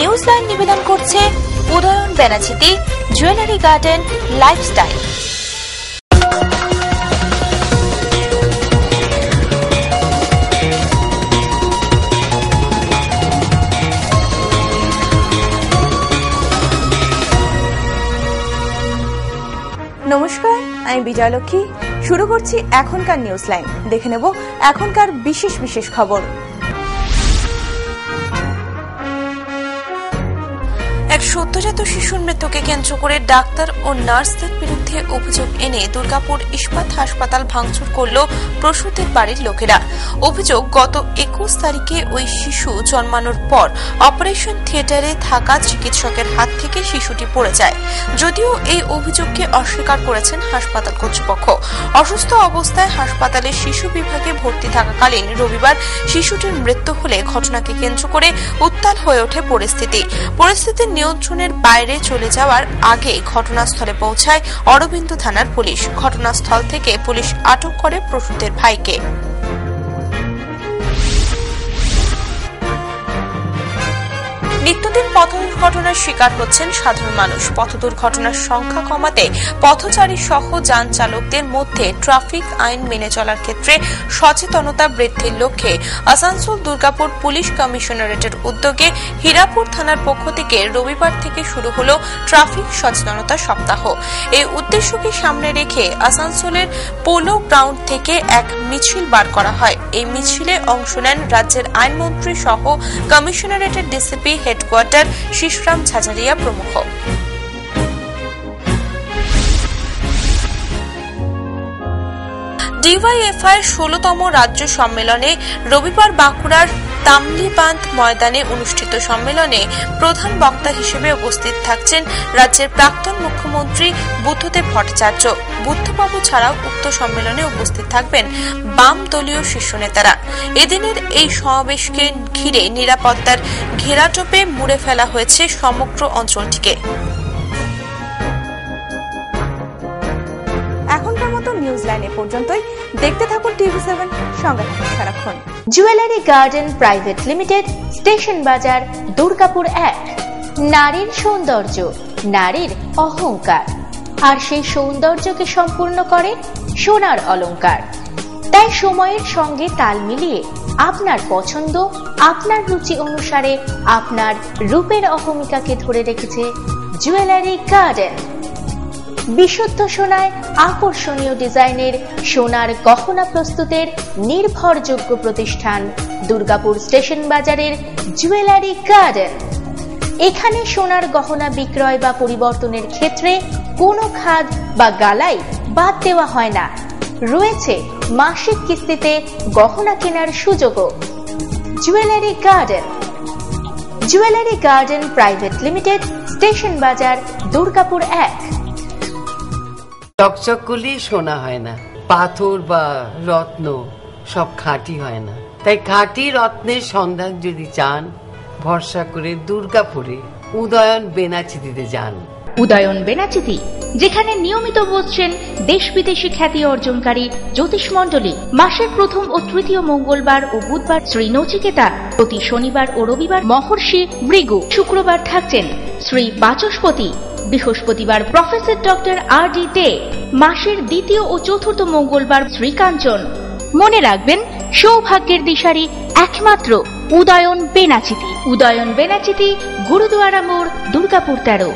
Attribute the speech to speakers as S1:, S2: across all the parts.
S1: News line নিবেদন করছে Udayan Banerjee jewellery garden lifestyle.
S2: নমস্কার, আমি বিজয়লক্ষ্মী। শুরু করছি এখনকার নিউজ লাইন। দেখে নেব এখনকার বিশেষ বিশেষ খবর। এক সদ্যজাত শিশুর মৃত্যুকে কেন্দ্র করে ডাক্তার ও নার্সদের বিরুদ্ধে অভিযোগ এনে দুর্গাপুর ইস্পাত হাসপাতাল ভাঙচুর করল প্রসূতির বাড়ির লোকেরা। অভিযোগ, গত 21 তারিখে ওই শিশু জন্মানোর পর অপারেশন থিয়েটারে থাকা চিকিৎসকের হাত থেকে শিশুটি পড়ে যায়। যদিও এই অভিযোগকে অস্বীকার করেছেন হাসপাতাল কর্তৃপক্ষ। অসুস্থ অবস্থায় হাসপাতালের শিশু বিভাগে ভর্তি থাকাকালীন রবিবার শিশুটির মৃত্যু হলে ঘটনাকে কেন্দ্র করে উত্তাল হয়ে ওঠে পরিস্থিতির নিয়ন্ত্রণের বাইরে চলে যাওয়ার আগে ঘটনাস্থলে পৌঁছায় অরবিন্দ থানার পুলিশ। ঘটনাস্থল থেকে পুলিশ আটক করে প্রসূতির ভাইকে। নিত্যদিন পথ দুর্ঘটনার শিকার হচ্ছেন সাধারণ মানুষ। পথ দুর্ঘটনার সংখ্যা কমাতে পথচারী সহ যান চালকদের মধ্যে ট্রাফিক আইন মেনে চলার ক্ষেত্রে সচেতনতা বৃদ্ধির লক্ষ্যে আসানসোল দুর্গাপুর পুলিশ কমিশনারেটের উদ্যোগে হীরাপুর থানার পক্ষ থেকে রবিবার থেকে শুরু হল ট্রাফিক সচেতনতা সপ্তাহ। এই উদ্দেশ্যকে সামনে রেখে আসানসোলের পোলো গ্রাউন্ড থেকে এক মিছিল বার করা হয়। এই মিছিলে অংশ নেন রাজ্যের আইনমন্ত্রী সহ কমিশনারেটের ডিসিপি হেডকোয়ার্টার শিশরাম ঝাঝারিয়া প্রমুখ। ডিওয়াইএফআই 16তম রাজ্য সম্মেলনে রবিবার বাঁকুড়ার তামলিবাঁধ ময়দানে অনুষ্ঠিত সম্মেলনে প্রধান বক্তা হিসেবে উপস্থিত থাকছেন রাজ্যের প্রাক্তন মুখ্যমন্ত্রী বুদ্ধদেব ভট্টাচার্য। বুদ্ধবাবু ছাড়াও উক্ত সম্মেলনে উপস্থিত থাকবেন বাম দলীয় শীর্ষ নেতারা। এদিনের এই সমাবেশকে ঘিরে নিরাপত্তার ঘেরাটোপে মুড়ে ফেলা হয়েছে সমগ্র অঞ্চলটিকে। এখনকার মতো নিউজ লাইনে পর্যন্তই। দেখতে থাকুন TV7, সঙ্গে থাকুন সারাক্ষণ।
S1: Jewellery garden private limited, station বাজার, দুর্গাপুর 1। নারীর সৌন্দর্য, নারীর অহংকার, আর সেই সৌন্দর্যকে সম্পূর্ণ করে সোনার অলংকার। তাই সময়ের সঙ্গে তাল মিলিয়ে আপনার পছন্দ, আপনার রুচি অনুসারে আপনার রূপের অহমিকাকে ধরে রেখেছে জুয়েলারি গার্ডেন। বিশুদ্ধ সোনায় আকর্ষণীয় ডিজাইনের সোনার গহনা প্রস্তুতের নির্ভরযোগ্য প্রতিষ্ঠান দুর্গাপুর স্টেশন বাজারের জুয়েলারি গার্ডেন। এখানে সোনার গহনা বিক্রয় বা পরিবর্তনের ক্ষেত্রে কোনো খাদ বা গালাই বাদ দেওয়া হয় না। রয়েছে মাসিক কিস্তিতে গহনা কেনার সুযোগও। Jewellery garden, jewellery garden private limited, station বাজার, দুর্গাপুর 1।
S3: চকচক করলেই সোনা হয় না, পাথর বা রত্ন সব খাঁটি হয় না। তাই খাঁটি রত্নের সন্ধান যদি চান, ভরসা করে দুর্গাপুরে উদয়ন বেনাচিতিতে যান।
S4: উদয়ন বেনাচিতি, যেখানে নিয়মিত বসছেন দেশ বিদেশি খ্যাতি অর্জনকারী জ্যোতিষ মণ্ডলী। মাসের প্রথম ও তৃতীয় মঙ্গলবার ও বুধবার শ্রী নচিকেতা, প্রতি শনিবার ও রবিবার মহর্ষি ভৃগু, শুক্রবার থাকছেন শ্রী বাচস্পতি, বৃহস্পতিবার প্রফেসর ডক্টর R.D. দে, মাসের দ্বিতীয় ও চতুর্থ মঙ্গলবার শ্রীকাঞ্চন। মনে রাখবেন, সৌভাগ্যের দিশারি একমাত্র উদয়ন বেনাচিতি। উদয়ন বেনাচিতি, গুরুদুয়ারা মোড়, Durgapur 13।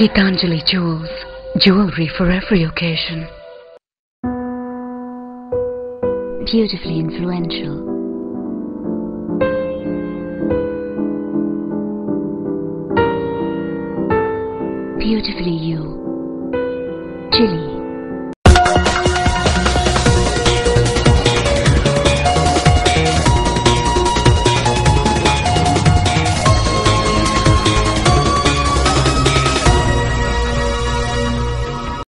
S5: Gitanjali Jewels, jewelry for every occasion. Beautifully influential. Beautifully you.